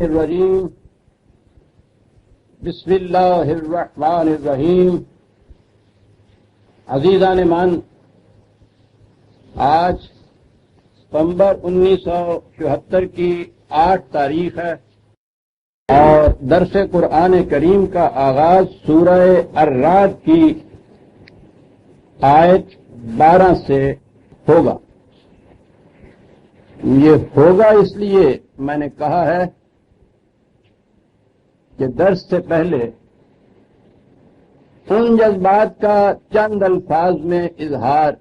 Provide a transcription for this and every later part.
الرجیم بسم اللہ الرحمن الرحیم۔ عزیزان مان، آج ستمبر 1974 کی 8 تاریخ ہے اور درس قرآن کریم کا آغاز سورہ الرعد کی آیت 12 سے ہوگا۔ یہ ہوگا اس لیے میں نے کہا ہے کہ درس سے پہلے ان جذبات کا چند الفاظ میں اظہار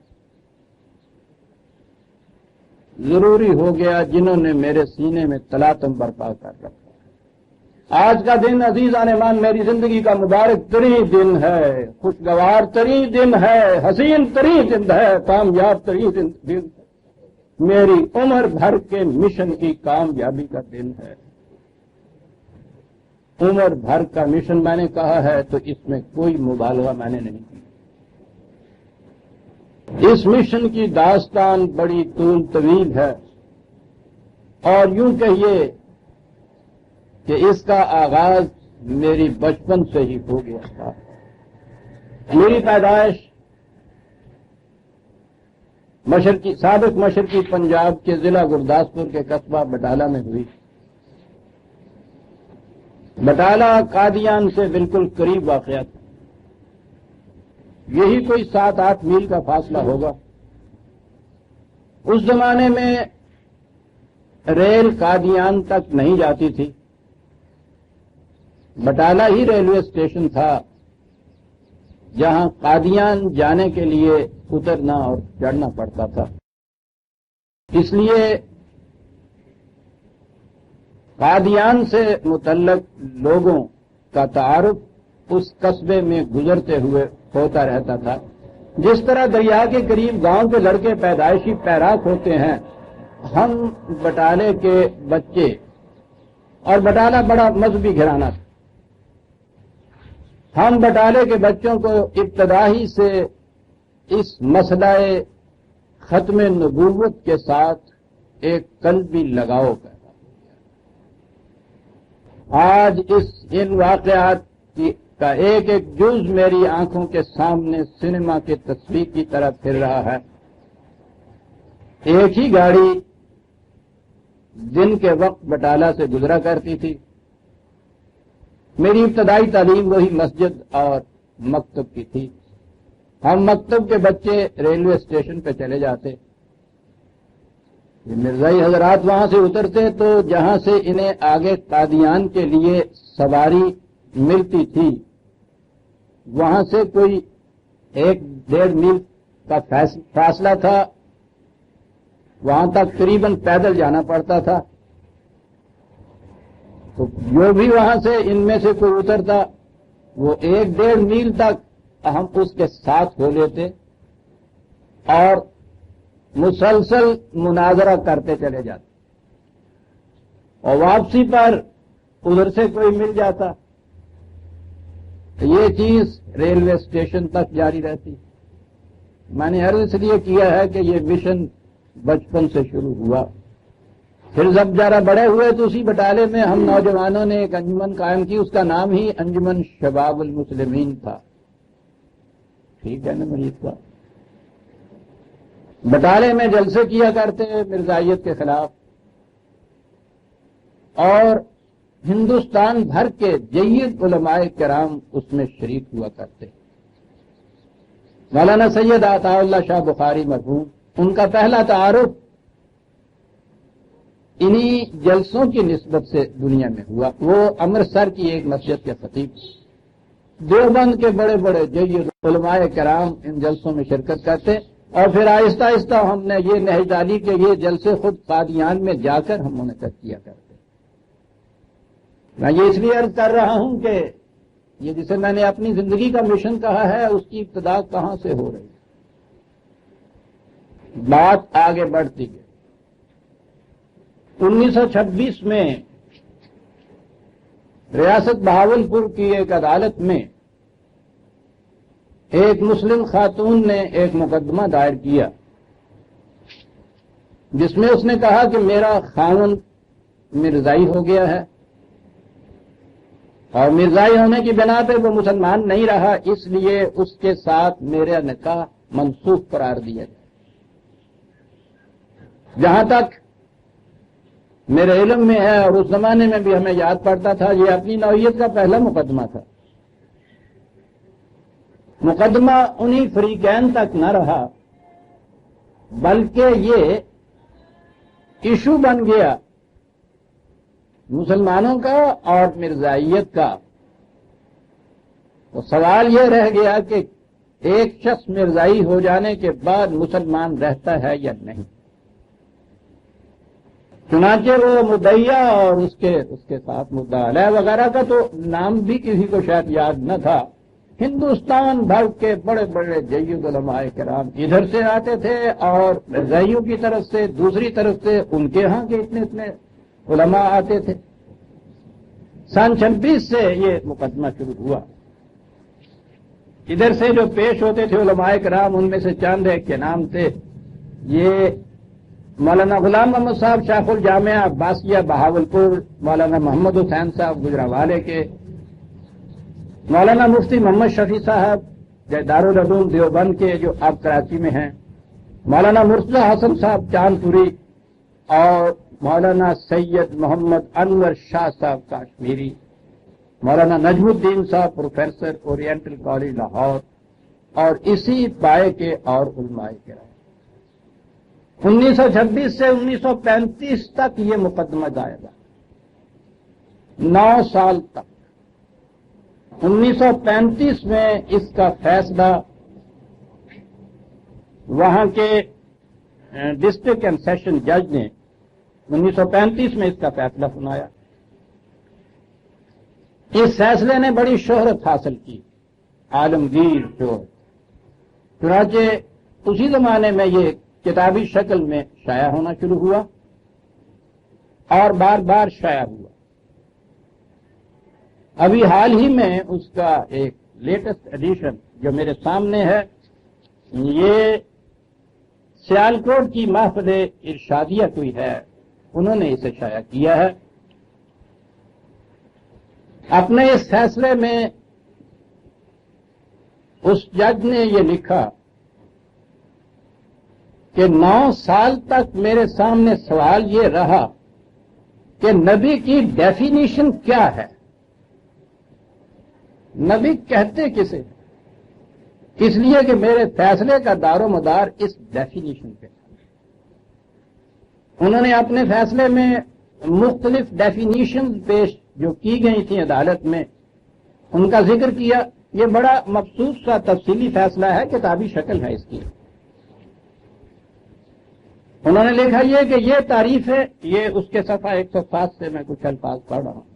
ضروری ہو گیا جنہوں نے میرے سینے میں تلاطم برپا کر رکھا۔ آج کا دن عزیزان مان میری زندگی کا مبارک ترین دن ہے، خوشگوار ترین دن ہے، حسین ترین دن ہے، کامیاب ترین دن ہے، میری عمر بھر کے مشن کی کامیابی کا دن ہے۔ عمر بھر کا مشن میں نے کہا ہے تو اس میں کوئی مبالغہ میں نے نہیں کی۔ اس مشن کی داستان بڑی طول طویل ہے اور یوں کہیے کہ اس کا آغاز میری بچپن سے ہی ہو گیا تھا۔ میری پیدائش سابق مشرقی پنجاب کے ضلع گرداسپور کے قصبہ بٹالہ میں ہوئی۔ بٹالہ قادیان سے بالکل قریب واقع تھا، یہی کوئی 7-8 میل کا فاصلہ ہوگا۔ اس زمانے میں ریل قادیان تک نہیں جاتی تھی، بٹالہ ہی ریلوے اسٹیشن تھا جہاں قادیان جانے کے لیے اترنا اور چڑھنا پڑتا تھا۔ اس لیے قادیان سے متعلق لوگوں کا تعارف اس قصبے میں گزرتے ہوئے ہوتا رہتا تھا۔ جس طرح دریا کے قریب گاؤں کے لڑکے پیدائشی پیراک ہوتے ہیں، ہم بٹالے کے بچے، اور بٹالہ بڑا مذہبی گھرانہ تھا، ہم بٹالے کے بچوں کو ابتدائی سے اس مسئلہ ختم نبوت کے ساتھ ایک قلبی لگاؤ پیدا۔ آج ان واقعات کا ایک ایک جز میری آنکھوں کے سامنے سنیما کے تصویر کی طرح پھر رہا ہے۔ ایک ہی گاڑی دن کے وقت بٹالہ سے گزرا کرتی تھی۔ میری ابتدائی تعلیم وہی مسجد اور مکتب کی تھی۔ ہم مکتب کے بچے ریلوے اسٹیشن پہ چلے جاتے، مرزائی حضرات وہاں سے اترتے تو جہاں سے انہیں آگے قادیان کے لیے سواری ملتی تھی وہاں سے کوئی 1-1.5 میل کا فاصلہ تھا، وہاں تک قریباً پیدل جانا پڑتا تھا۔ تو جو بھی وہاں سے ان میں سے کوئی اترتا وہ 1-1.5 میل تک ہم اس کے ساتھ ہو لیتے اور مسلسل مناظرہ کرتے چلے جاتے، اور واپسی پر ادھر سے کوئی مل جاتا تو یہ چیز ریلوے اسٹیشن تک جاری رہتی۔ میں نے عرض اس لیے کیا ہے کہ یہ مشن بچپن سے شروع ہوا، پھر جب ذرا بڑے ہوئے تو اسی بٹالے میں ہم نوجوانوں نے ایک انجمن قائم کی، اس کا نام ہی انجمن شباب المسلمین تھا۔ ٹھیک ہے نا مریض کا؟ بٹالے میں جلسے کیا کرتے مرزائیت کے خلاف، اور ہندوستان بھر کے جید علماء کرام اس میں شریک ہوا کرتے۔ مولانا سید عطا اللہ شاہ بخاری مرحوم، ان کا پہلا تعارف انہی جلسوں کی نسبت سے دنیا میں ہوا۔ وہ امرتسر کی ایک مسجد کے خطیب، دیوبند کے بڑے بڑے جید علماء کرام ان جلسوں میں شرکت کرتے، اور پھر آہستہ آہستہ ہم نے یہ نہج ڈالی کہ یہ جلسے خود قادیان میں جا کر ہم منعقد کیا کرتے۔ میں یہ اس لیے عرض کر رہا ہوں کہ یہ جسے میں نے اپنی زندگی کا مشن کہا ہے اس کی ابتدا کہاں سے ہو رہی ہے۔ بات آگے بڑھتی گئی۔ 1926 میں ریاست بہاولپور کی ایک عدالت میں ایک مسلم خاتون نے ایک مقدمہ دائر کیا جس میں اس نے کہا کہ میرا خاوند مرزائی ہو گیا ہے اور مرزائی ہونے کی بنا پہ وہ مسلمان نہیں رہا، اس لیے اس کے ساتھ میرا نکاح منسوخ قرار دیا گیا۔ جہاں تک میرے علم میں ہے اور اس زمانے میں بھی ہمیں یاد پڑتا تھا، یہ اپنی نوعیت کا پہلا مقدمہ تھا۔ مقدمہ انہی فریقین تک نہ رہا، بلکہ یہ ایشو بن گیا مسلمانوں کا اور مرزائیت کا۔ تو سوال یہ رہ گیا کہ ایک شخص مرزائی ہو جانے کے بعد مسلمان رہتا ہے یا نہیں۔ چنانچہ وہ مدعیہ اور اس کے ساتھ مدعا علیہ وغیرہ کا تو نام بھی کسی کو شاید یاد نہ تھا۔ ہندوستان بھر کے بڑے بڑے جید علماء کرام ادھر سے آتے تھے اور مرزائیوں کی طرف سے، دوسری طرف سے ان کے ہاں کے اتنے علماء آتے تھے۔ سن 26 سے یہ مقدمہ شروع ہوا۔ ادھر سے جو پیش ہوتے تھے علماء کرام، ان میں سے چند ایک کے نام تھے، یہ مولانا غلام محمد صاحب شیخ الجامعہ عباسیہ بہاولپور، مولانا محمد حسین صاحب گجرانوالے کے، مولانا مفتی محمد شفیع صاحب دارالعلوم دیوبند کے جو اب کراچی میں ہیں، مولانا مرتضی حسن صاحب چاندپوری، اور مولانا سید محمد انور شاہ صاحب کاشمیری، مولانا نجم الدین صاحب پروفیسر اورینٹل کالج لاہور، اور اسی پائے کے اور علماء کرام۔ 1926 سے 1935 تک یہ مقدمہ دائر رہا، 9 سال تک۔ 1935 میں اس کا فیصلہ وہاں کے ڈسٹرکٹ اینڈ سیشن جج نے 1935 میں اس کا فیصلہ سنایا۔ اس فیصلے نے بڑی شہرت حاصل کی، عالمگیر شہرت۔ چنانچہ اسی زمانے میں یہ کتابی شکل میں شائع ہونا شروع ہوا اور بار بار شائع ہوا۔ ابھی حال ہی میں اس کا ایک لیٹسٹ ایڈیشن جو میرے سامنے ہے، یہ سیالکوٹ کی محفل ارشادیہ کوئی ہے، انہوں نے اسے شائع کیا ہے۔ اپنے اس فیصلے میں اس جج نے یہ لکھا کہ 9 سال تک میرے سامنے سوال یہ رہا کہ نبی کی ڈیفینیشن کیا ہے، نبی کہتے کسے، اس لیے کہ میرے فیصلے کا دار و مدار اس ڈیفینیشن پہ تھا۔ انہوں نے اپنے فیصلے میں مختلف ڈیفینیشن پیش جو کی گئی تھیں عدالت میں، ان کا ذکر کیا۔ یہ بڑا مخصوص سا تفصیلی فیصلہ ہے، کتابی شکل ہے اس کی۔ انہوں نے لکھا یہ کہ یہ تعریف ہے، یہ اس کے صفحہ 107 سے میں کچھ الفاظ پڑھ رہا ہوں۔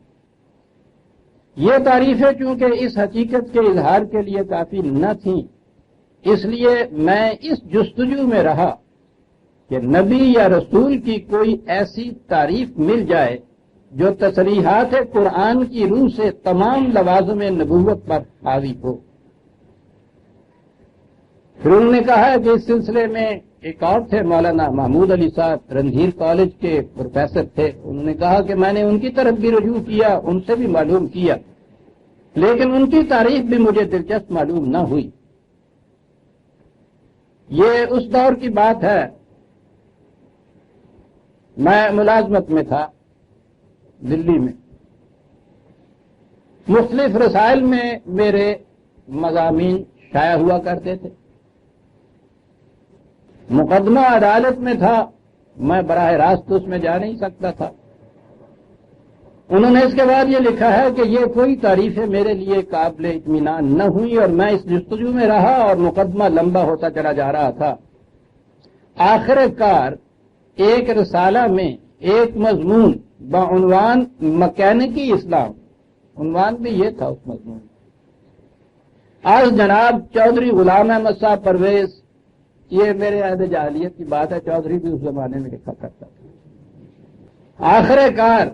یہ تعریفیں چونکہ اس حقیقت کے اظہار کے لیے کافی نہ تھیں، اس لیے میں اس جستجو میں رہا کہ نبی یا رسول کی کوئی ایسی تعریف مل جائے جو تصریحات قرآن کی روح سے تمام لوازم نبوت پر حاوی ہو۔ پھر انہوں نے کہا کہ اس سلسلے میں ایک اور تھے مولانا محمود علی صاحب، رندھیر کالج کے پروفیسر تھے، انہوں نے کہا کہ میں نے ان کی طرف بھی رجوع کیا، ان سے بھی معلوم کیا، لیکن ان کی تعریف بھی مجھے دلچسپ معلوم نہ ہوئی۔ یہ اس دور کی بات ہے، میں ملازمت میں تھا دلی میں، مختلف رسائل میں میرے مضامین شائع ہوا کرتے تھے۔ مقدمہ عدالت میں تھا، میں براہ راست اس میں جا نہیں سکتا تھا۔ انہوں نے اس کے بعد یہ لکھا ہے کہ یہ کوئی تعریفیں میرے لیے قابل اطمینان نہ ہوئی اور میں اس جستجو میں رہا اور مقدمہ لمبا ہوتا چلا جا رہا تھا۔ آخر کار ایک رسالہ میں ایک مضمون بعنوان مکینکی اسلام، عنوان بھی یہ تھا اس مضمون، آج جناب چودھری غلام احمد صاحب پرویز، یہ میرے عہد جاہلیت کی بات ہے، چودھری بھی اس زمانے میں لکھا کرتا تھا۔ آخر کار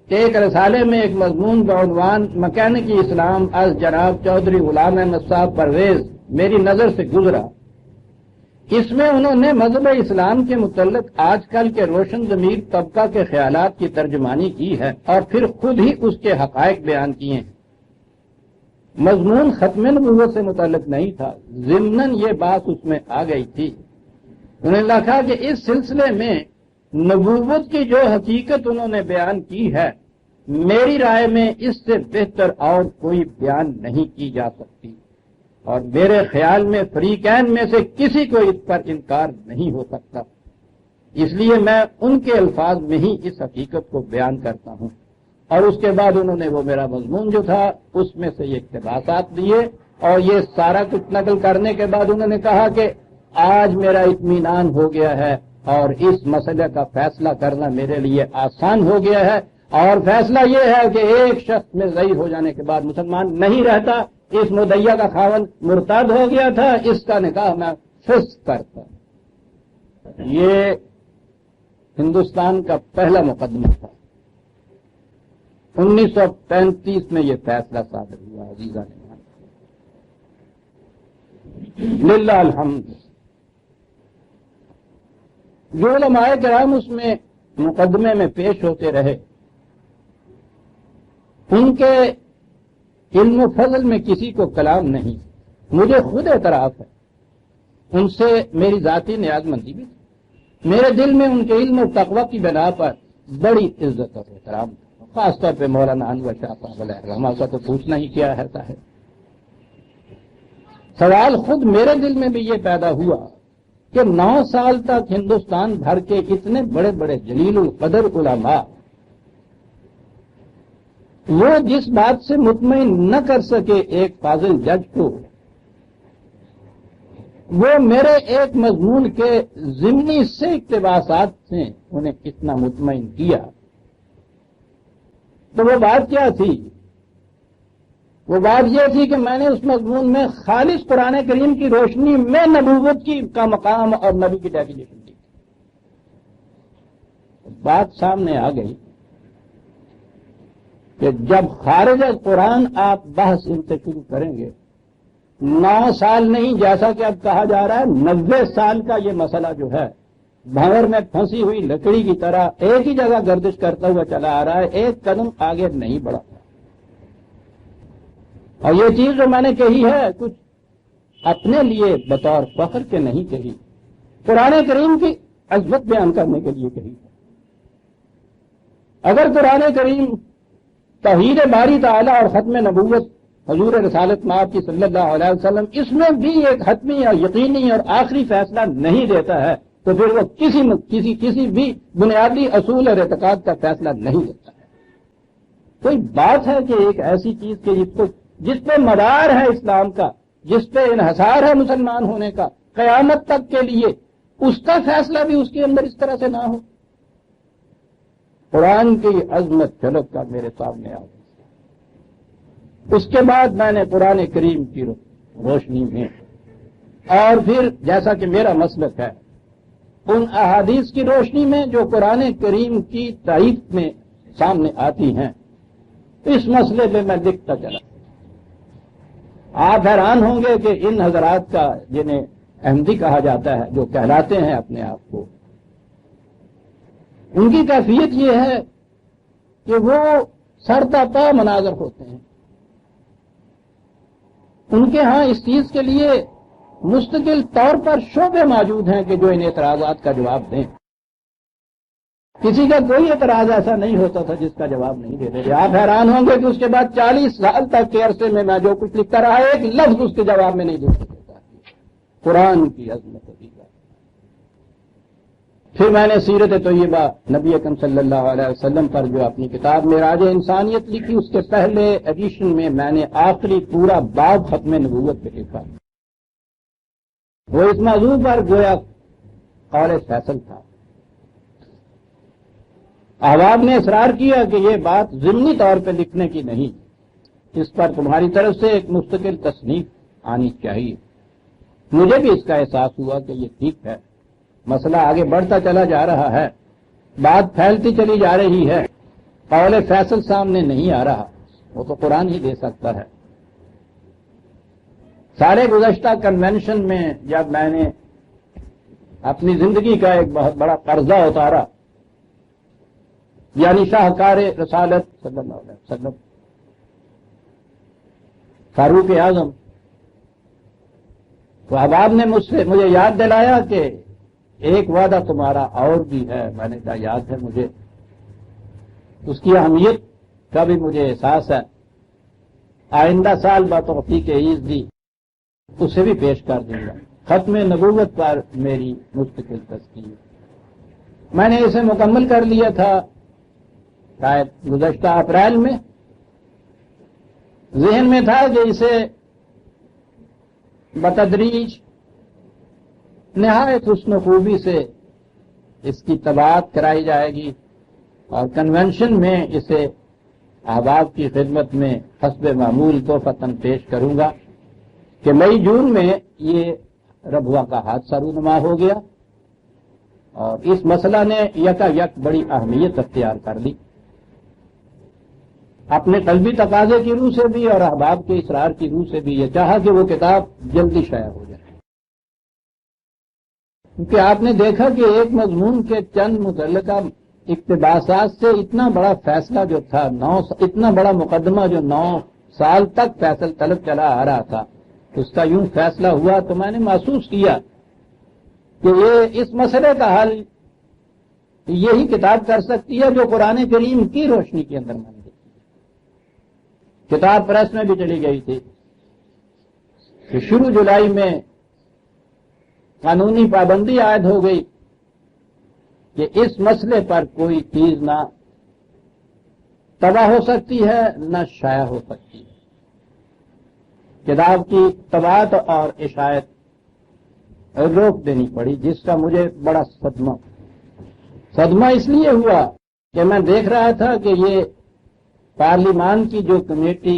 ایک رسالے میں ایک مضمون بعنوان مکینکی اسلام از جناب چودھری غلام احمد صاحب پرویز میری نظر سے گزرا۔ اس میں انہوں نے مذہب اسلام کے متعلق آج کل کے روشن ضمیر طبقہ کے خیالات کی ترجمانی کی ہے اور پھر خود ہی اس کے حقائق بیان کیے ہیں۔ مضمون ختم نبوت سے متعلق نہیں تھا، ضمناً یہ بات اس میں آ گئی تھی۔ انہوں نے لکھا کہ اس سلسلے میں نبوت کی جو حقیقت انہوں نے بیان کی ہے، میری رائے میں اس سے بہتر اور کوئی بیان نہیں کی جا سکتی، اور میرے خیال میں فریقین میں سے کسی کو اس پر انکار نہیں ہو سکتا، اس لیے میں ان کے الفاظ میں ہی اس حقیقت کو بیان کرتا ہوں۔ اور اس کے بعد انہوں نے وہ میرا مضمون جو تھا اس میں سے یہ اقتباسات دیے، اور یہ سارا کچھ نقل کرنے کے بعد انہوں نے کہا کہ آج میرا اطمینان ہو گیا ہے اور اس مسئلے کا فیصلہ کرنا میرے لیے آسان ہو گیا ہے، اور فیصلہ یہ ہے کہ ایک شخص میں ضعیف ہو جانے کے بعد مسلمان نہیں رہتا، اس مدعیہ کا خاوند مرتد ہو گیا تھا، اس کا نکاح میں فسق کرتا۔ یہ ہندوستان کا پہلا مقدمہ تھا، 1935 میں یہ فیصلہ صادر ہوا۔ عزیزان للہ الحمد، جو علماء کرام اس میں مقدمے میں پیش ہوتے رہے، ان کے علم و فضل میں کسی کو کلام نہیں، مجھے خود اعتراف ہے، ان سے میری ذاتی نیاز مندی بھی تھی، میرے دل میں ان کے علم و تقوی کی بنا پر بڑی عزت اور احترام تھا، خاص طور پہ مولانا انور شاہ صاحب علیہ الرحمہ کا تو پوچھنا ہی کیا ہے صاحب۔ سوال خود میرے دل میں بھی یہ پیدا ہوا کہ 9 سال تک ہندوستان بھر کے اتنے بڑے بڑے جلیل القدر علماء وہ جس بات سے مطمئن نہ کر سکے ایک فاضل جج کو، وہ میرے ایک مضمون کے ضمنی سے اقتباسات سے انہیں اتنا مطمئن کیا، تو وہ بات کیا تھی؟ وہ بات یہ تھی کہ میں نے اس مضمون میں خالص قرآن کریم کی روشنی میں نبوت کا مقام اور نبی کی ڈیفینیشن دی۔ بات سامنے آ گئی کہ جب خارج از قرآن آپ بحث ان سے شروع کریں گے، 9 سال نہیں، جیسا کہ اب کہا جا رہا ہے 90 سال کا یہ مسئلہ جو ہے بھنور میں پھنسی ہوئی لکڑی کی طرح ایک ہی جگہ گردش کرتا ہوا چلا آ رہا ہے، ایک قدم آگے نہیں بڑھا۔ اور یہ چیز جو میں نے کہی ہے کچھ اپنے لیے بطور فخر کے نہیں کہی، قرآن کریم کی عظمت بیان کرنے کے لیے کہی۔ اگر قرآن کریم توحید باری تعالی اور ختم نبوت حضور رسالت مآب کی صلی اللہ علیہ وسلم اس میں بھی ایک حتمی اور یقینی اور آخری فیصلہ نہیں دیتا ہے، تو پھر وہ کسی بھی بنیادی اصول اور اعتقاد کا فیصلہ نہیں دیتا ہے۔ کوئی بات ہے کہ ایک ایسی چیز کہ جس پہ مدار ہے اسلام کا، جس پہ انحصار ہے مسلمان ہونے کا قیامت تک کے لیے، اس کا فیصلہ بھی اس کے اندر اس طرح سے نہ ہو۔ قرآن کی عظمت جھلک کر میرے سامنے آ گئی۔ اس کے بعد میں نے قرآن کریم کی روشنی میں، اور پھر جیسا کہ میرا مسلک ہے، ان احادیث کی روشنی میں جو قرآن کریم کی تائید میں سامنے آتی ہیں، اس مسئلے پہ میں لکھتا چلا۔ آپ حیران ہوں گے کہ ان حضرات کا، جنہیں احمدی کہا جاتا ہے، جو کہلاتے ہیں اپنے آپ کو، ان کی کیفیت یہ ہے کہ وہ سر تا پا مناظر ہوتے ہیں۔ ان کے ہاں اس چیز کے لیے مستقل طور پر شعبے موجود ہیں کہ جو ان اعتراضات کا جواب دیں۔ کسی کا کوئی اعتراض ایسا نہیں ہوتا تھا جس کا جواب نہیں دے رہے۔ آپ حیران ہوں گے کہ اس کے بعد 40 سال تک کے عرصے میں جو کچھ لکھتا رہا، ایک لفظ اس کے جواب میں نہیں دے سکتا۔ قرآن کی عظمت ہوگی۔ پھر میں نے سیرت طیبہ نبی اکرم صلی اللہ علیہ وسلم پر جو اپنی کتاب معراج انسانیت لکھی، اس کے پہلے ایڈیشن میں نے آخری پورا باب ختم نبوت پہ لکھا۔ وہ اس موضوع پر گویا قول فیصل تھا۔ احباب نے اصرار کیا کہ یہ بات ضمنی طور پہ لکھنے کی نہیں، اس پر تمہاری طرف سے ایک مستقل تصنیف آنی چاہیے۔ مجھے بھی اس کا احساس ہوا کہ یہ ٹھیک ہے، مسئلہ آگے بڑھتا چلا جا رہا ہے، بات پھیلتی چلی جا رہی ہے، قول فیصل سامنے نہیں آ رہا، وہ تو قرآن ہی دے سکتا ہے۔ سارے گزشتہ کنونشن میں جب میں نے اپنی زندگی کا ایک بہت بڑا قرضہ اتارا، یعنی شاہکار رسالت صلی اللہ علیہ وسلم، فاروق اعظم. تو احباب نے مجھے یاد دلایا کہ ایک وعدہ تمہارا اور بھی ہے. میں نے کہا یاد ہے مجھے. اس کی اہمیت کا بھی مجھے احساس ہے. آئندہ سال بتوفیق عیز دی اسے بھی پیش کر دوں گا. ختم نبوت پر میری مستقل تذکیر. میں نے اسے مکمل کر لیا تھا شاید گزشتہ اپریل میں. ذہن میں تھا کہ اسے بتدریج نہایت حسن و خوبی سے اس کی طباعت کرائی جائے گی اور کنونشن میں اسے احباب کی خدمت میں حسب معمول تحفتاً پیش کروں گا کہ مئی جون میں یہ ربوہ کا حادثہ رونما ہو گیا اور اس مسئلہ نے یکا یک بڑی اہمیت اختیار کر لی. اپنے قلبی تقاضے کی روح سے بھی اور احباب کے اصرار کی روح سے بھی یہ چاہا کہ وہ کتاب جلدی شائع ہو جائے. کیونکہ آپ نے دیکھا کہ ایک مضمون کے چند متعلقہ اقتباسات سے اتنا بڑا فیصلہ جو تھا اتنا بڑا مقدمہ جو 9 سال تک فیصل طلب چلا آ رہا تھا اس کا یوں فیصلہ ہوا تو میں نے محسوس کیا کہ یہ اس مسئلے کا حل یہی کتاب کر سکتی ہے جو قرآن کریم کی روشنی کے اندر بن گئی. کتاب پریس میں بھی چلی گئی تھی کہ شروع جولائی میں قانونی پابندی عائد ہو گئی کہ اس مسئلے پر کوئی چیز نہ تباہ ہو سکتی ہے نہ شائع ہو سکتی ہے. کتاب کی طباعت اور اشاعت روک دینی پڑی جس کا مجھے بڑا صدمہ اس لیے ہوا کہ میں دیکھ رہا تھا کہ یہ پارلیمان کی جو کمیٹی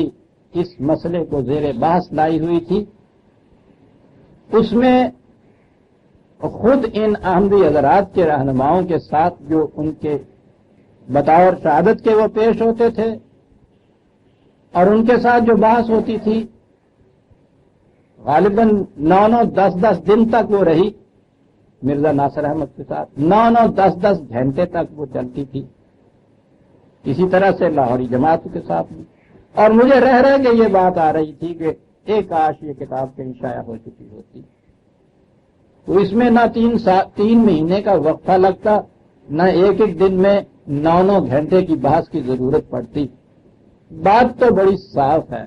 اس مسئلے کو زیر بحث لائی ہوئی تھی اس میں خود ان احمدی حضرات کے رہنماؤں کے ساتھ جو ان کے بطور شہادت کے وہ پیش ہوتے تھے اور ان کے ساتھ جو بحث ہوتی تھی غالباً 9-10 دن تک وہ رہی. مرزا ناصر احمد کے ساتھ 9-10 گھنٹے تک وہ چلتی تھی. اسی طرح سے لاہوری جماعت کے ساتھ بھی. اور مجھے رہ کے یہ بات آ رہی تھی کہ ایک کاش یہ کتاب کہیں شائع ہو چکی ہوتی تو اس میں نہ 3 مہینے کا وقفہ لگتا نہ ایک دن میں 9 گھنٹے کی بحث کی ضرورت پڑتی. بات تو بڑی صاف ہے,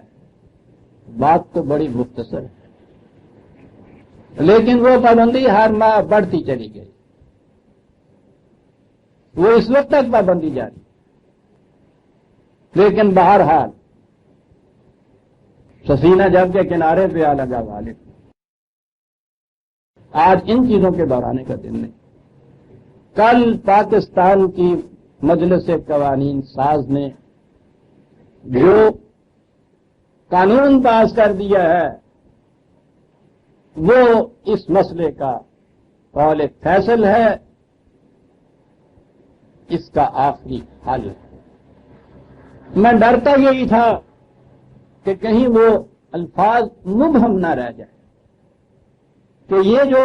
بات تو بڑی مختصر ہے, لیکن وہ پابندی ہر ماہ بڑھتی چلی گئی. وہ اس وقت تک پابندی جاری, لیکن بہرحال سفینہ جب کے کنارے پہ آ لگا غالب. آج ان چیزوں کے دہرانے کا دن نہیں. کل پاکستان کی مجلس قوانین ساز نے جو قانون پاس کر دیا ہے وہ اس مسئلے کا قول فیصل ہے, اس کا آخری حل ہے. میں ڈرتا یہی تھا کہ کہیں وہ الفاظ مبہم نہ رہ جائے کہ یہ جو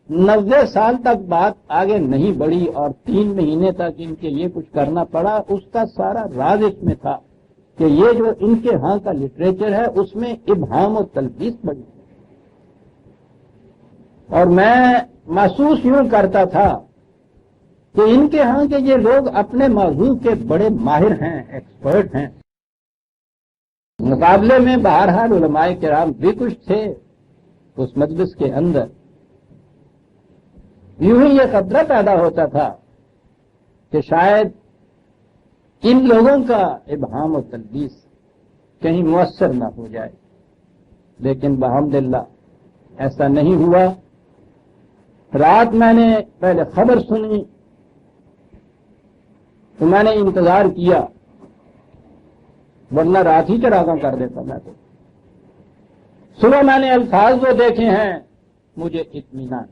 90 سال تک بات آگے نہیں بڑھی اور 3 مہینے تک ان کے لیے کچھ کرنا پڑا, اس کا سارا راز اس میں تھا کہ یہ جو ان کے ہاں کا لٹریچر ہے اس میں ابہام و تلبیس بڑی. اور میں محسوس یوں کرتا تھا کہ ان کے ہاں کے یہ لوگ اپنے موضوع کے بڑے ماہر ہیں, ایکسپرٹ ہیں. مقابلے میں بہرحال علماء کرام بھی کچھ تھے اس مجلس کے اندر. یوں ہی یہ خطرہ پیدا ہوتا تھا کہ شاید ان لوگوں کا ابہام و تلبیس کہیں مؤثر نہ ہو جائے, لیکن بحمداللہ ایسا نہیں ہوا. رات میں نے پہلے خبر سنی تو میں نے انتظار کیا, ورنہ رات ہی چراغاں کر دیتا میں تو. صبح میں نے الفاظ وہ دیکھے ہیں مجھے اطمینان.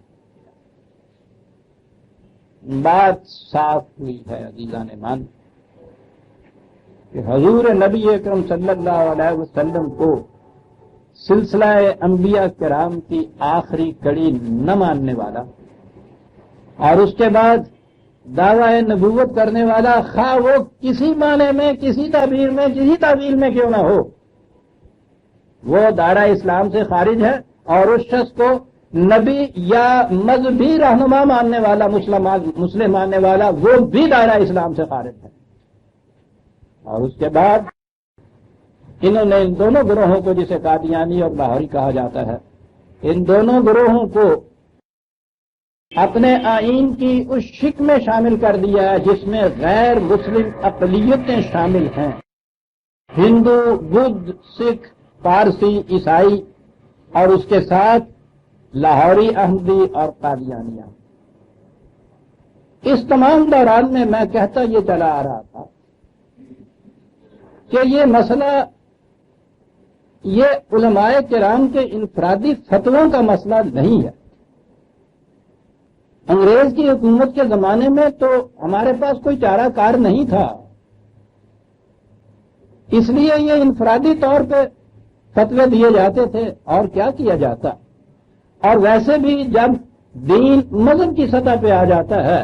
بات صاف ہوئی ہے عزیزان مان کہ حضور نبی اکرم صلی اللہ علیہ وسلم کو سلسلہ انبیاء کرام کی آخری کڑی نہ ماننے والا اور اس کے بعد دعوی نبوت کرنے والا, خواہ وہ کسی معنی میں, کسی تعبیر میں, کسی تعویل میں کیوں نہ ہو, وہ دائرہ اسلام سے خارج ہے، اور اس شخص کو نبی یا مذہبی رہنما ماننے والا مسلم ماننے والا وہ بھی دائرہ اسلام سے خارج ہے۔ اور اس کے بعد انہوں نے ان دونوں گروہوں کو، جسے قادیانی اور لاہوری کہا جاتا ہے، ان دونوں گروہوں کو اپنے آئین کی اس شک میں شامل کر دیا ہے جس میں غیر مسلم اقلیتیں شامل ہیں، ہندو، بدھ، سکھ، پارسی، عیسائی، اور اس کے ساتھ لاہوری احمدی اور قادیانیہ۔ اس تمام دوران میں میں کہتا یہ چلا آ رہا تھا کہ یہ مسئلہ، یہ علماء کرام کے انفرادی فتووں کا مسئلہ نہیں ہے۔ انگریز کی حکومت کے زمانے میں تو ہمارے پاس کوئی چارہ کار نہیں تھا، اس لیے یہ انفرادی طور پہ فتوے دیے جاتے تھے، اور کیا کیا جاتا۔ اور ویسے بھی جب دین مذہب کی سطح پہ آ جاتا ہے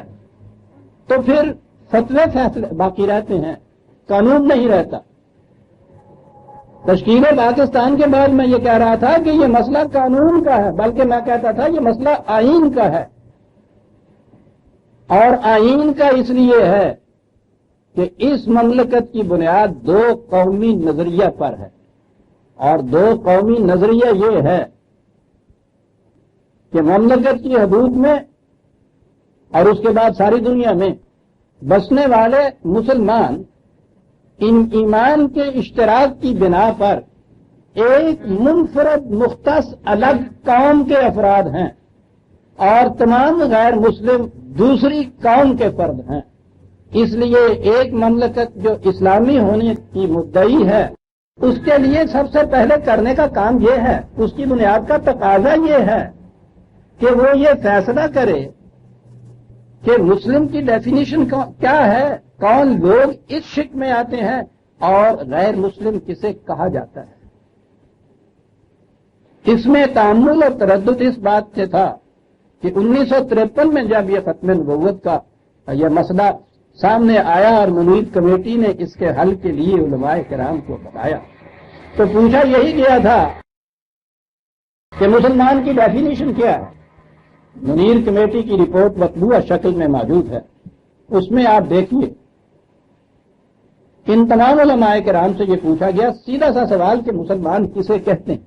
تو پھر فتوے فیصلے باقی رہتے ہیں، قانون نہیں رہتا۔ تشکیل پاکستان کے بعد میں یہ کہہ رہا تھا کہ یہ مسئلہ قانون کا ہے، بلکہ میں کہتا تھا یہ مسئلہ آئین کا ہے، اور آئین کا اس لیے ہے کہ اس مملکت کی بنیاد دو قومی نظریہ پر ہے، اور دو قومی نظریہ یہ ہے کہ مملکت کی حدود میں اور اس کے بعد ساری دنیا میں بسنے والے مسلمان ان ایمان کے اشتراک کی بنا پر ایک منفرد مختص الگ قوم کے افراد ہیں، اور تمام غیر مسلم دوسری قوم کے فرد ہیں۔ اس لیے ایک مملکت جو اسلامی ہونے کی مدعی ہے، اس کے لیے سب سے پہلے کرنے کا کام یہ ہے، اس کی بنیاد کا تقاضا یہ ہے کہ وہ یہ فیصلہ کرے کہ مسلم کی ڈیفینیشن کیا ہے، کون لوگ اس شک میں آتے ہیں، اور غیر مسلم کسے کہا جاتا ہے۔ اس میں تأمل اور تردد اس بات سے تھا کہ 1953 میں جب یہ ختم نبوت کا یہ مسئلہ سامنے آیا اور منیر کمیٹی نے اس کے حل کے لیے علماء کرام کو بتایا، تو پوچھا یہی گیا تھا کہ مسلمان کی ڈیفینیشن کیا ہے۔ منیر کمیٹی کی رپورٹ مطبوعہ شکل میں موجود ہے، اس میں آپ دیکھیے ان تمام علماء کرام سے یہ پوچھا گیا سیدھا سا سوال کہ مسلمان کسے کہتے ہیں،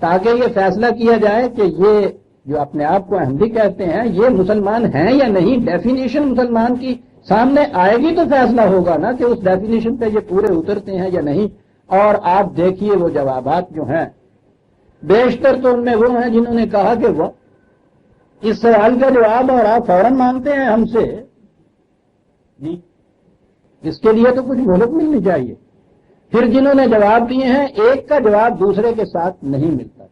تاکہ یہ فیصلہ کیا جائے کہ یہ جو اپنے آپ کو احمدی کہتے ہیں یہ مسلمان ہیں یا نہیں۔ ڈیفینیشن مسلمان کی سامنے آئے گی تو فیصلہ ہوگا نا کہ اس ڈیفینیشن پہ یہ پورے اترتے ہیں یا نہیں۔ اور آپ دیکھیے وہ جوابات جو ہیں، بیشتر تو ان میں وہ ہیں جنہوں نے کہا کہ وہ اس سوال کا جواب اور آپ فوراً مانگتے ہیں ہم سے، جی اس کے لیے تو کچھ مہلت ملنی چاہیے۔ پھر جنہوں نے جواب دیے ہیں، ایک کا جواب دوسرے کے ساتھ نہیں ملتا،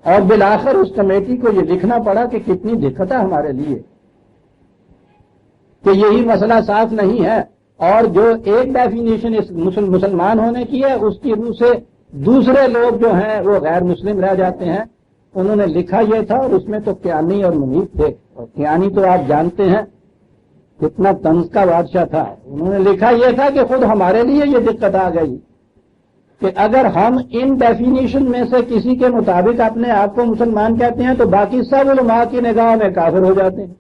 اور بالآخر اس کمیٹی کو یہ لکھنا پڑا کہ کتنی دقت ہے ہمارے لیے کہ یہی مسئلہ صاف نہیں ہے، اور جو ایک ڈیفینیشن اس مسلمان ہونے کی ہے اس کی روح سے دوسرے لوگ جو ہیں وہ غیر مسلم رہ جاتے ہیں۔ انہوں نے لکھا یہ تھا، اور اس میں تو کیانی اور منیر تھے، اور کیانی تو آپ جانتے ہیں کتنا طنز کا بادشاہ تھا۔ انہوں نے لکھا یہ تھا کہ خود ہمارے لیے یہ دقت آ گئی کہ اگر ہم ان ڈیفینیشن میں سے کسی کے مطابق اپنے آپ کو مسلمان کہتے ہیں تو باقی سب علماء کی نگاہ میں کافر ہو جاتے ہیں،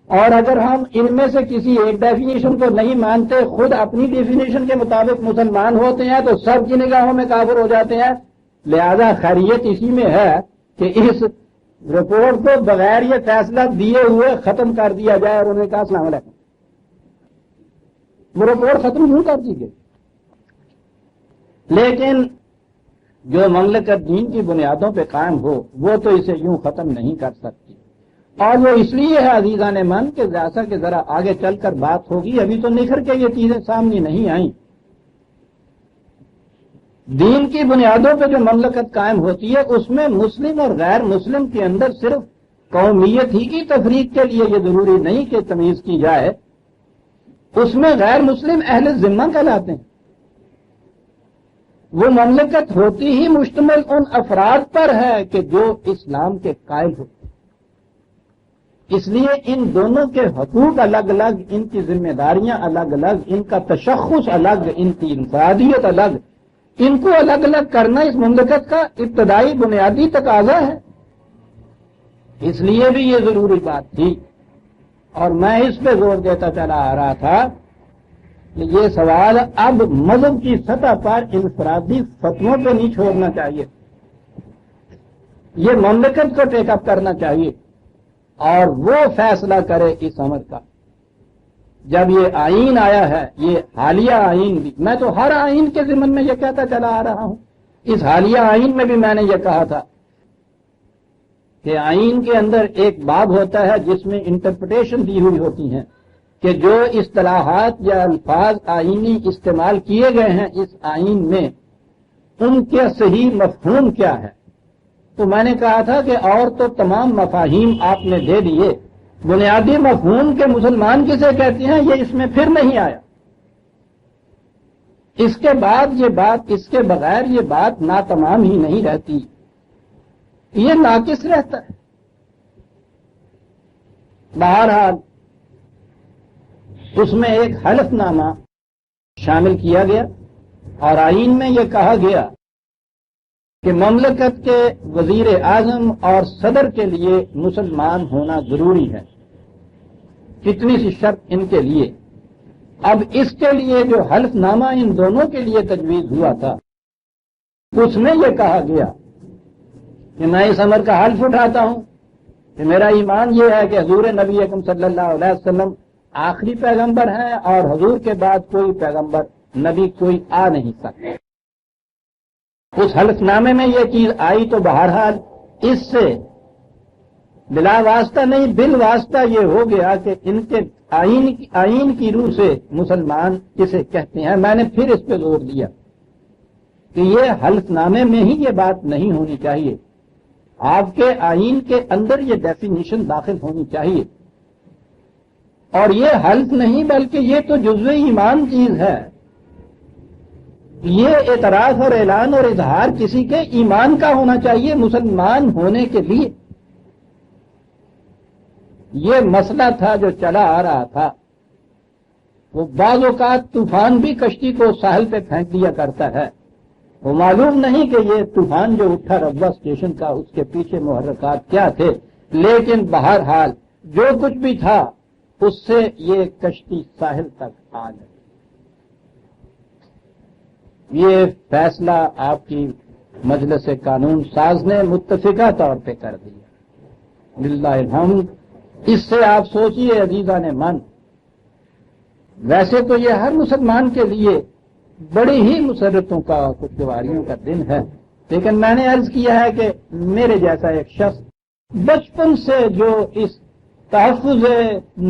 اور اگر ہم ان میں سے کسی ایک ڈیفینیشن کو نہیں مانتے، خود اپنی ڈیفینیشن کے مطابق مسلمان ہوتے ہیں تو سب کی نگاہوں میں کافر ہو جاتے ہیں۔ لہذا خیریت اسی میں ہے کہ اس رپورٹ کو بغیر یہ فیصلہ دیے ہوئے ختم کر دیا جائے۔ اور انہوں نے کہا السلام علیکم، وہ رپورٹ ختم کیوں کر دی گئی؟ لیکن جو مملکت دین کی بنیادوں پہ قائم ہو وہ تو اسے یوں ختم نہیں کر سکتی، اور وہ اس لیے ہے عزیزان من کہ جیسا کہ ذرا آگے چل کر بات ہوگی، ابھی تو نکھر کے یہ چیزیں سامنے نہیں آئیں۔ دین کی بنیادوں پہ جو مملکت قائم ہوتی ہے اس میں مسلم اور غیر مسلم کے اندر صرف قومیت ہی کی تفریق کے لیے یہ ضروری نہیں کہ تمیز کی جائے، اس میں غیر مسلم اہل ذمہ کہلاتے ہیں۔ وہ مملکت ہوتی ہی مشتمل ان افراد پر ہے کہ جو اسلام کے قائل ہوتے ہیں۔ اس لیے ان دونوں کے حقوق الگ الگ، ان کی ذمہ داریاں الگ الگ، ان کا تشخص الگ، ان کی انفرادیت الگ، ان کو الگ الگ کرنا اس مملکت کا ابتدائی بنیادی تقاضا ہے۔ اس لیے بھی یہ ضروری بات تھی، اور میں اس پہ زور دیتا چلا آ رہا تھا کہ یہ سوال اب مذہب کی سطح پر انفرادی فتووں پہ نہیں چھوڑنا چاہیے، یہ مملکت کو ٹیک اپ کرنا چاہیے اور وہ فیصلہ کرے اس امر کا۔ جب یہ آئین آیا ہے، یہ حالیہ آئین بھی، میں تو ہر آئین کے ضمن میں یہ کہتا چلا آ رہا ہوں، اس حالیہ آئین میں بھی میں نے یہ کہا تھا کہ آئین کے اندر ایک باب ہوتا ہے جس میں انٹرپریٹیشن دی ہوئی ہوتی ہیں کہ جو اصطلاحات یا الفاظ آئینی استعمال کیے گئے ہیں اس آئین میں، ان کے صحیح مفہوم کیا ہے۔ تو میں نے کہا تھا کہ اور تو تمام مفاہیم آپ نے دے دیے، بنیادی مفہوم کے مسلمان کسے کہتے ہیں یہ اس میں پھر نہیں آیا۔ اس کے بعد یہ بات، اس کے بغیر یہ بات ناتمام ہی نہیں رہتی، یہ ناقص رہتا ہے۔ بہرحال اس میں ایک حلف نامہ شامل کیا گیا اور آئین میں یہ کہا گیا کہ مملکت کے وزیر اعظم اور صدر کے لیے مسلمان ہونا ضروری ہے، کتنی سی شرط ان کے لیے۔ اب اس کے لیے جو حلف نامہ ان دونوں کے لیے تجویز ہوا تھا اس میں یہ کہا گیا کہ میں اس امر کا حلف اٹھاتا ہوں کہ میرا ایمان یہ ہے کہ حضور نبی اکرم صلی اللہ علیہ وسلم آخری پیغمبر ہیں اور حضور کے بعد کوئی پیغمبر نبی کوئی آ نہیں سکتا۔ اس حلف نامے میں یہ چیز آئی تو بہرحال اس سے بلا واسطہ نہیں بال واسطہ یہ ہو گیا کہ ان کے آئین کی روح سے مسلمان کسے کہتے ہیں۔ میں نے پھر اس پہ زور دیا کہ یہ حلف نامے میں ہی یہ بات نہیں ہونی چاہیے، آپ کے آئین کے اندر یہ ڈیفینیشن داخل ہونی چاہیے، اور یہ حلف نہیں بلکہ یہ تو جزو ایمان چیز ہے۔ یہ اعتراف اور اعلان اور اظہار کسی کے ایمان کا ہونا چاہیے مسلمان ہونے کے لیے۔ یہ مسئلہ تھا جو چلا آ رہا تھا، وہ بعض اوقات طوفان بھی کشتی کو ساحل پہ پھینک دیا کرتا ہے، وہ معلوم نہیں کہ یہ طوفان جو اٹھا ربوہ اسٹیشن کا اس کے پیچھے محرکات کیا تھے، لیکن بہرحال جو کچھ بھی تھا اس سے یہ کشتی ساحل تک آ گئی۔ یہ فیصلہ آپ کی مجلس قانون ساز نے متفقہ طور پہ کر دیا، للہ الحمد۔ اس سے آپ سوچئے عزیزان من، ویسے تو یہ ہر مسلمان کے لیے بڑی ہی مسرتوں کا خوشگواریوں کا دن ہے، لیکن میں نے عرض کیا ہے کہ میرے جیسا ایک شخص بچپن سے جو اس تحفظ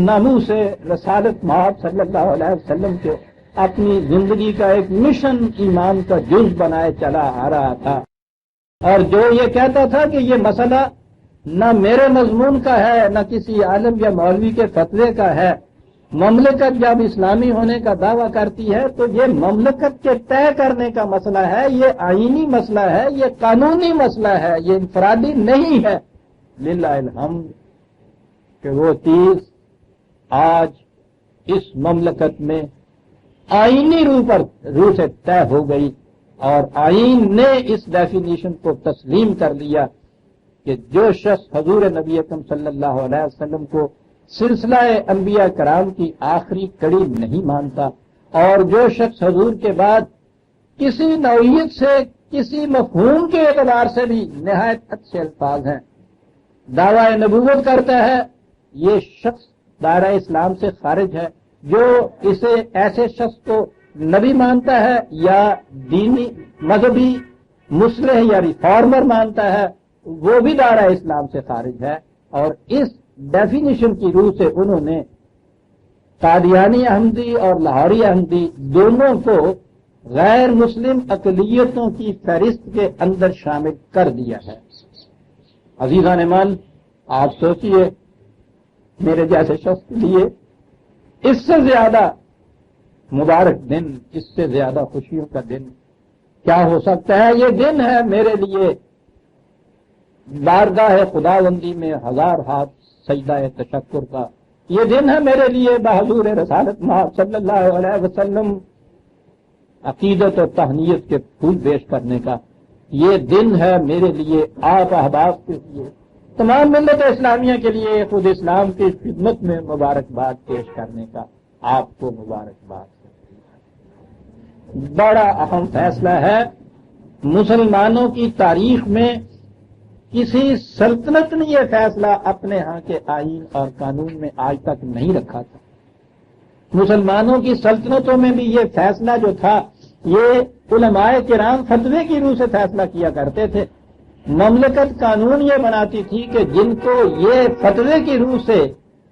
ناموس رسالت محمد صلی اللہ علیہ وسلم کے اپنی زندگی کا ایک مشن ایمان کا جز بنائے چلا آ رہا تھا، اور جو یہ کہتا تھا کہ یہ مسئلہ نہ میرے مضمون کا ہے نہ کسی عالم یا مولوی کے فتوے کا ہے، مملکت جب اسلامی ہونے کا دعویٰ کرتی ہے تو یہ مملکت کے طے کرنے کا مسئلہ ہے، یہ آئینی مسئلہ ہے، یہ قانونی مسئلہ ہے، یہ انفرادی نہیں ہے۔ للہ الحمد کہ وہ چیز آج اس مملکت میں آئینی روح سے طے ہو گئی، اور آئین نے اس ڈیفینیشن کو تسلیم کر لیا کہ جو شخص حضور نبی اکرم صلی اللہ علیہ وسلم کو سلسلہ انبیاء کرام کی آخری کڑی نہیں مانتا، اور جو شخص حضور کے بعد کسی نوعیت سے کسی مفہوم کے اعتبار سے بھی نہایت اچھے الفاظ ہیں دعویٰ نبوت کرتا ہے، یہ شخص دائرہ اسلام سے خارج ہے۔ جو اسے ایسے شخص کو نبی مانتا ہے یا دینی مذہبی مصلح یا ریفارمر مانتا ہے وہ بھی دائرہ اسلام سے خارج ہے، اور اس ڈیفینیشن کی روح سے انہوں نے قادیانی احمدی اور لاہوری احمدی دونوں کو غیر مسلم اقلیتوں کی فہرست کے اندر شامل کر دیا ہے۔ عزیزان من، آپ سوچئے میرے جیسے شخص کے لیے اس سے زیادہ مبارک دن، اس سے زیادہ خوشیوں کا دن کیا ہو سکتا ہے؟ یہ دن ہے میرے لیے بارگاہ خداوندی میں ہزار ہاتھ سجدہ تشکر کا، یہ دن ہے میرے لیے بحضور رسالت محمد صلی اللہ علیہ وسلم عقیدت اور تہنیت کے پھول پیش کرنے کا، یہ دن ہے میرے لیے آپ احباب کے لیے، تمام ملت اسلامیہ کے لیے خود اسلام کی خدمت میں مبارکباد پیش کرنے کا۔ آپ کو مبارکباد۔ بڑا اہم فیصلہ ہے، مسلمانوں کی تاریخ میں کسی سلطنت نے یہ فیصلہ اپنے ہاں کے آئین اور قانون میں آج تک نہیں رکھا تھا۔ مسلمانوں کی سلطنتوں میں بھی یہ فیصلہ جو تھا، یہ علماء کرام فتوے کی روح سے فیصلہ کیا کرتے تھے۔ مملکت قانون یہ بناتی تھی کہ جن کو یہ فتوے کی روح سے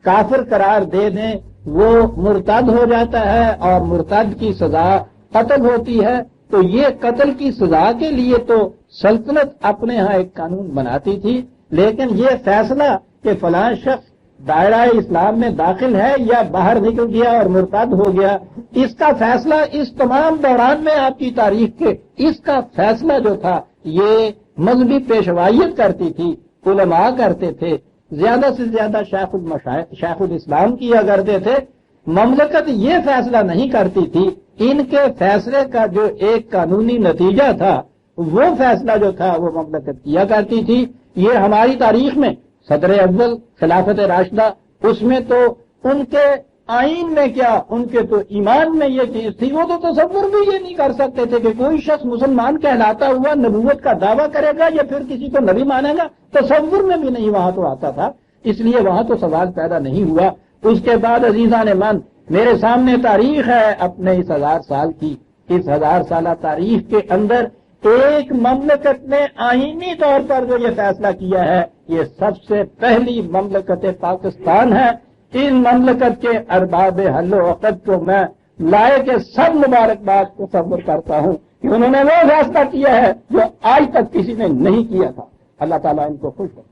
کافر قرار دے دیں وہ مرتد ہو جاتا ہے، اور مرتد کی سزا قتل ہوتی ہے، تو یہ قتل کی سزا کے لیے تو سلطنت اپنے ہاں ایک قانون بناتی تھی، لیکن یہ فیصلہ کہ فلاں شخص دائرہ اسلام میں داخل ہے یا باہر نکل گیا اور مرتد ہو گیا، اس کا فیصلہ اس تمام دوران میں آپ کی تاریخ کے اس کا فیصلہ جو تھا یہ مذہبی پیشوائیت کرتی تھی، علماء کرتے تھے، زیادہ سے زیادہ شیخ الاسلام کیا کرتے تھے۔ مملکت یہ فیصلہ نہیں کرتی تھی، ان کے فیصلے کا جو ایک قانونی نتیجہ تھا وہ فیصلہ جو تھا وہ مملکت کیا کرتی تھی۔ یہ ہماری تاریخ میں صدر اول خلافت راشدہ، اس میں تو ان کے آئین میں کیا، ان کے تو ایمان میں یہ چیز تھی، وہ تو تصور بھی یہ نہیں کر سکتے تھے کہ کوئی شخص مسلمان کہلاتا ہوا نبوت کا دعویٰ کرے گا یا پھر کسی کو نبی مانے گا، تصور میں بھی نہیں وہاں تو آتا تھا، اس لیے وہاں تو سوال پیدا نہیں ہوا۔ اس کے بعد عزیزان من، میرے سامنے تاریخ ہے اپنے اس 1000 سال کی، اس 1000 سالہ تاریخ کے اندر ایک مملکت نے آئینی طور پر جو یہ فیصلہ کیا ہے، یہ سب سے پہلی مملکت پاکستان ہے۔ ان مملکت کے ارباب حل و عقد کو میں لائے کے سب مبارکباد تصور کرتا ہوں کہ انہوں نے وہ فیصلہ کیا ہے جو آج تک کسی نے نہیں کیا تھا۔ اللہ تعالیٰ ان کو خوش رکھے۔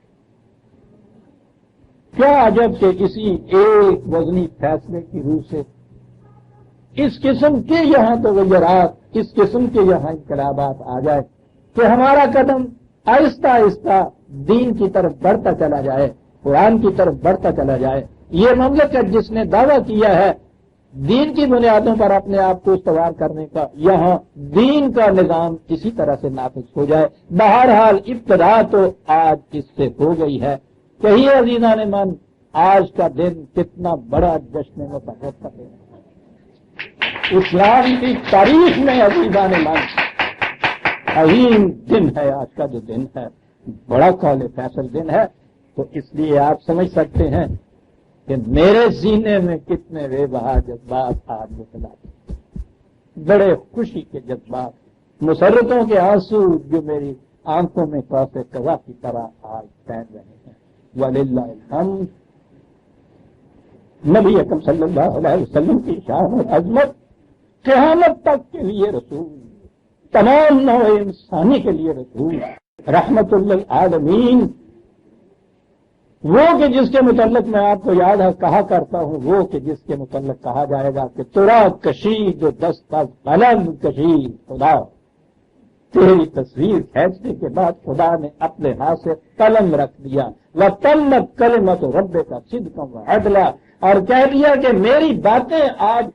کیا عجب کہ اسی ایک وزنی فیصلے کی روح سے اس قسم کے یہاں تغیرات، اس قسم کے یہاں انقلابات آ جائے کہ ہمارا قدم آہستہ آہستہ دین کی طرف بڑھتا چلا جائے، قرآن کی طرف بڑھتا چلا جائے۔ یہ مملکت جس نے دعویٰ کیا ہے دین کی بنیادوں پر اپنے آپ کو استوار کرنے کا، یہاں دین کا نظام اسی طرح سے نافذ ہو جائے۔ بہرحال ابتدا تو آج اس سے ہو گئی ہے۔ کہیے عزیزان من، آج کا دن کتنا بڑا جشن مسرت کا دن ہے اسلام کی تاریخ میں۔ عزیزان من، عظیم دن ہے آج کا جو دن ہے، بڑا قول فیصل دن ہے۔ تو اس لیے آپ سمجھ سکتے ہیں کہ میرے سینے میں کتنے بے بہا جذبات آج متلاقی، بڑے خوشی کے جذبات، مسرتوں کے آنسو جو میری آنکھوں میں قوس قزح کی طرح آج تیر رہے ہیں۔ وَلِلَّهِ الْحَمْدُ۔ نبی اکرم صلی اللہ علیہ وسلم کی شان اور عظمت قیامت تک کے لیے رسول، تمام نوع انسانی کے لیے رسول، رحمت للعالمین، وہ کہ جس کے متعلق میں آپ کو یاد ہے کہا کرتا ہوں، وہ کہ جس کے متعلق کہا جائے گا کہ ترا کشی جو 10 قلم کشی، خدا تیری تصویر کھینچنے کے بعد خدا نے اپنے ہاتھ سے قلم رکھ دیا، وَتَمَّتْ كَلِمَةُ رَبِّكَ صِدْقًا وَعَدْلًا، اور کہہ دیا کہ میری باتیں آج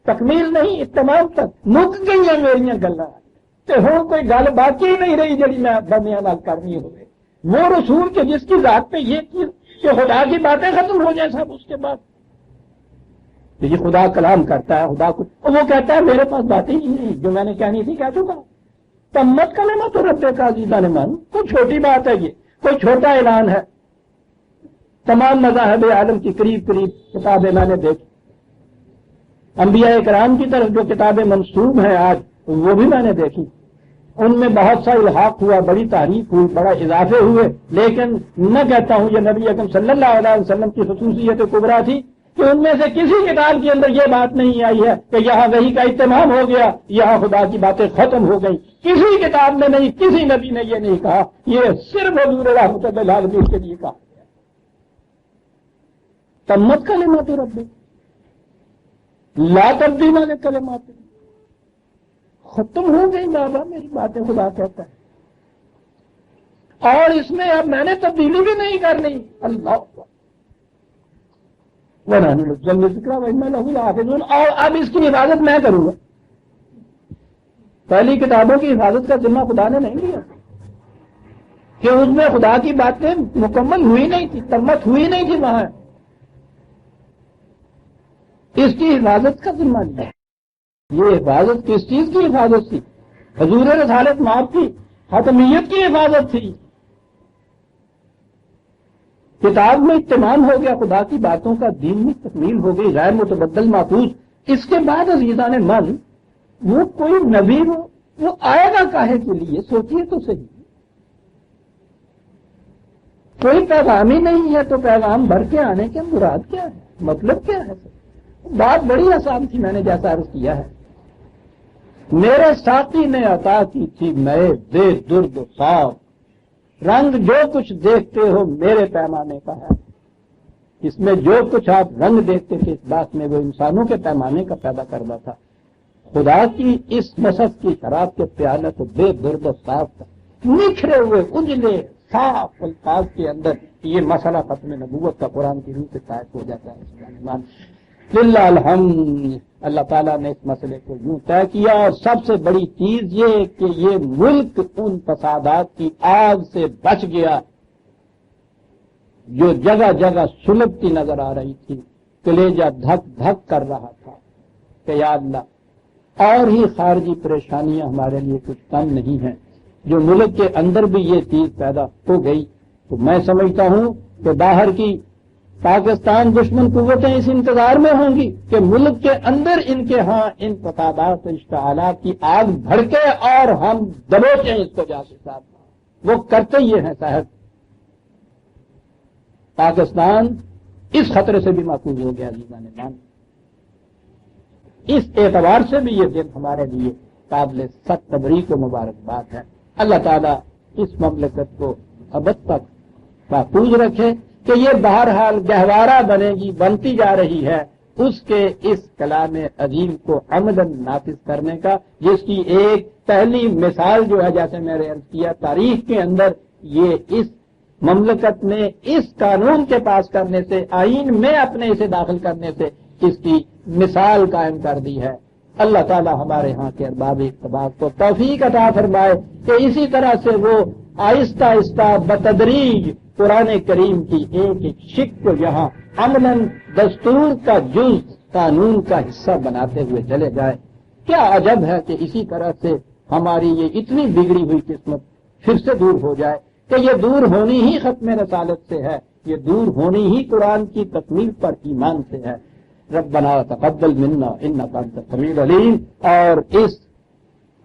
تکمیل نہیں، تمام تک مک گئی ہیں میریاں گلاں، تے ہوں کوئی گل باقی ہی نہیں رہی جڑی میں بندیاں نال کرنی ہوئے۔ وہ رسول کے جس کی ذات پہ یہ چیز کہ خدا کی باتیں ختم ہو جائیں صاحب، اس کے بعد یہ خدا کلام کرتا ہے، خدا کو وہ کہتا ہے میرے پاس باتیں ہی نہیں، جو میں نے کہنی تھی کہہ چکا۔ تمت کلمۃ ربک عزیزان من، کوئی چھوٹی بات ہے، یہ کوئی چھوٹا اعلان ہے۔ تمام مذاہب عالم کی قریب قریب کتابیں میں نے دیکھی، انبیاء کرام کی طرف جو کتابیں منسوب ہیں آج وہ بھی میں نے دیکھی، ان میں بہت سا الحاق ہوا، بڑی تعریف ہوئی، بڑا اضافے ہوئے، لیکن میں کہتا ہوں یہ نبی اکرم صلی اللہ علیہ وسلم کی خصوصیت کبریٰ تھی کہ ان میں سے کسی کتاب کے اندر یہ بات نہیں آئی ہے کہ یہاں وحی کا اہتمام ہو گیا، یہاں خدا کی باتیں ختم ہو گئی۔ کسی کتاب میں نہیں، کسی نبی نے یہ نہیں کہا، یہ صرف حضور رحمت للعالمین کے لیے کہا۔ تمت کلمات ربک لا تبدیل لکلمات، ختم ہو گئی بابا میری باتیں، خدا کہتا ہے، اور اس میں اب میں نے تبدیلی بھی نہیں کرنی۔ اللہ اور اب اس کی حفاظت میں کروں گا. پہلی کتابوں کی حفاظت کا ذمہ خدا نے نہیں لیا کہ اس میں خدا کی باتیں مکمل ہوئی نہیں تھی، ترمت ہوئی نہیں تھی وہاں. اس کی حفاظت کا ذمہ لیا. یہ حفاظت کس چیز کی حفاظت تھی؟ حضور رسالت مآب کی حتمیت کی حفاظت تھی. کتاب میں اطمینان ہو گیا، خدا کی باتوں کا دین میں تکمیل ہو گئی، غیر متبدل محفوظ. اس کے بعد عزیزان من، وہ کوئی نبی وہ آئے گا کاہے کے لیے؟ سوچیے تو صحیح. کوئی پیغام ہی نہیں ہے تو پیغام بھر کے آنے کے مراد کیا ہے؟ مطلب کیا ہے؟ بات بڑی آسان تھی، میں نے جیسا عرض کیا ہے. میرے ساتھی نے عطا کی تھی میں بے درد و صاف، رنگ جو کچھ دیکھتے ہو میرے پیمانے کا ہے. اس میں جو کچھ آپ رنگ دیکھتے تھے اس بات میں وہ انسانوں کے پیمانے کا پیدا کرتا تھا. خدا کی اس مصحف کی شراب کے پیالے تو بے درد و صاف تھا، نکھرے ہوئے اجلے صاف الفاظ کے اندر. یہ مسئلہ ختم نبوت کا قرآن کی روح سے ثابت ہو جاتا ہے. للہ الحمد، اللہ تعالیٰ نے اس مسئلے کو یوں طے کیا. اور سب سے بڑی چیز یہ کہ یہ ملک ان فسادات کی آگ سے بچ گیا جو جگہ جگہ سلگتی نظر آ رہی تھی. کلیجہ دھک دھک کر رہا تھا کہ یا اللہ، اور ہی خارجی پریشانیاں ہمارے لیے کچھ کم نہیں ہیں. جو ملک کے اندر بھی یہ چیز پیدا ہو گئی تو میں سمجھتا ہوں کہ باہر کی پاکستان دشمن قوتیں اس انتظار میں ہوں گی کہ ملک کے اندر ان کے ہاں ان فسادات اشتعالات کی آگ بھڑکے اور ہم دبوچیں اس کو جا کے ساتھ. وہ کرتے یہ ہیں صاحب. پاکستان اس خطرے سے بھی محفوظ ہو گیا عزیزان مان. اس اعتبار سے بھی یہ دن ہمارے لیے قابل سخت تبریک و مبارکباد ہے. اللہ تعالیٰ اس مملکت کو ابد تک محفوظ رکھے کہ یہ بہرحال گہوارہ بنے گی، بنتی جا رہی ہے اس کے اس کلام عظیم کو عملاً نافذ کرنے کا، جس کی ایک پہلی مثال جو ہے جیسے میں نے عرض کیا تاریخ کے اندر یہ اس مملکت میں اس قانون کے پاس کرنے سے، آئین میں اپنے اسے داخل کرنے سے اس کی مثال قائم کر دی ہے. اللہ تعالیٰ ہمارے ہاں کے ارباب اقتدار کو توفیق عطا فرمائے کہ اسی طرح سے وہ آہستہ آہستہ بتدریج قرآن کریم کی ایک ایک شق کو یہاں عملاً دستور کا جز، قانون کا حصہ بناتے ہوئے چلے جائے. کیا عجب ہے کہ اسی طرح سے ہماری یہ اتنی بگڑی ہوئی قسمت پھر سے دور ہو جائے کہ یہ دور ہونی ہی ختم رسالت سے ہے، یہ دور ہونی ہی قرآن کی تکمیل پر ایمان سے ہے. ربنا تقبل منا انک انت السمیع العلیم. اور اس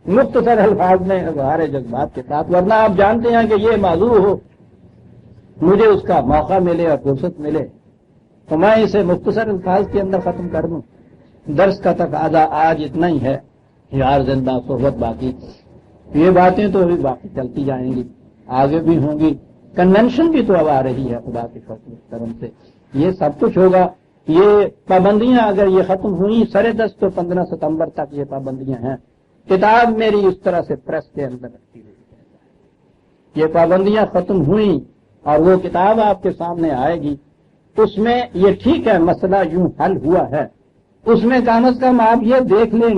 مختصر الفاظ میں اظہار جذبات کے ساتھ، ورنہ آپ جانتے ہیں کہ یہ موضوع ہو، مجھے اس کا موقع ملے اور فرصت ملے تو میں اسے مختصر الفاظ کے اندر ختم کر دوں. درس کا تقاضا آج اتنا ہی ہے. یار زندہ صحبت باقی، یہ باتیں تو ابھی باقی چلتی جائیں گی، آگے بھی ہوں گی. کنونشن بھی تو اب آ رہی ہے خدا کے فضل کرم سے، یہ سب کچھ ہوگا. یہ پابندیاں اگر یہ ختم ہوئی، سرے 10 تو 15 ستمبر تک یہ پابندیاں ہیں. کتاب میری اس طرح سے پریس کے اندر رکھی ہوئی، یہ پابندیاں ختم ہوئیں اور وہ کتاب آپ کے سامنے آئے گی. اس میں یہ ٹھیک ہے مسئلہ یوں حل ہوا ہے، اس میں کم از کم آپ یہ دیکھ لیں